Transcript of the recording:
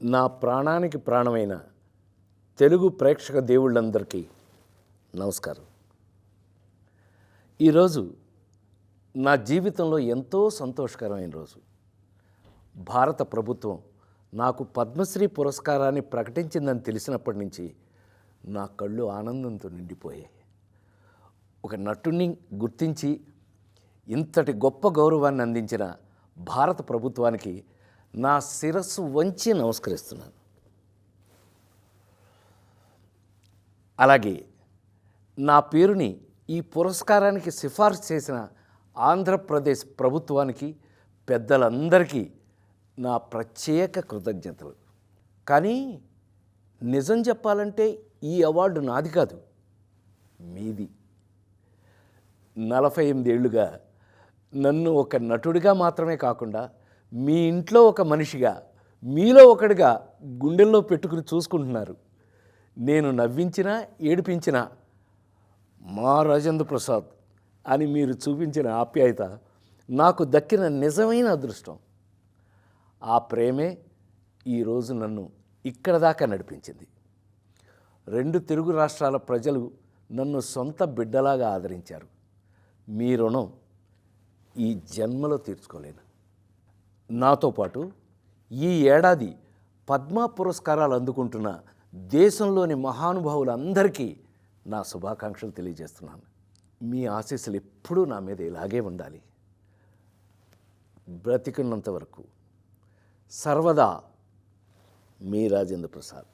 నా ప్రాణానికి ప్రాణమైన తెలుగు ప్రేక్షక దేవుళ్ళందరికీ నమస్కారం. ఈరోజు నా జీవితంలో ఎంతో సంతోషకరమైన రోజు. భారత ప్రభుత్వం నాకు పద్మశ్రీ పురస్కారాన్ని ప్రకటించిందని తెలిసినప్పటి నుంచి నా కళ్ళు ఆనందంతో నిండిపోయాయి. ఒక నటుడిని గుర్తించి ఇంతటి గొప్ప గౌరవాన్ని అందించిన భారత ప్రభుత్వానికి నా శిరస్సు వంచి నమస్కరిస్తున్నాను. అలాగే నా పేరుని ఈ పురస్కారానికి సిఫార్సు చేసిన ఆంధ్రప్రదేశ్ ప్రభుత్వానికి, పెద్దలందరికీ నా ప్రత్యేక కృతజ్ఞతలు. కానీ నిజం చెప్పాలంటే ఈ అవార్డు నాది కాదు, మీది. 48 ఏళ్లుగా నన్ను ఒక నటుడిగా మాత్రమే కాకుండా మీ ఇంట్లో ఒక మనిషిగా, మీలో ఒకడిగా గుండెల్లో పెట్టుకుని చూసుకుంటున్నారు. నేను నవ్వించినా ఏడిపించినా మా రాజేంద్ర ప్రసాద్ అని మీరు చూపించిన ఆప్యాయత నాకు దక్కిన నిజమైన అదృష్టం. ఆ ప్రేమే ఈరోజు నన్ను ఇక్కడ దాకా నడిపించింది. 2 తెలుగు రాష్ట్రాల ప్రజలు నన్ను సొంత బిడ్డలాగా ఆదరించారు. మీ రుణం ఈ జన్మలో తీర్చుకోలేను. నాతో పాటు ఈ ఏడాది పద్మ పురస్కారాలు అందుకుంటున్న దేశంలోని మహానుభావులందరికీ నా శుభాకాంక్షలు తెలియజేస్తున్నాను. మీ ఆశీస్సులు ఎప్పుడూ నా మీద ఇలాగే ఉండాలి. బ్రతికున్నంత వరకు సర్వదా మీ రాజేంద్ర ప్రసాద్.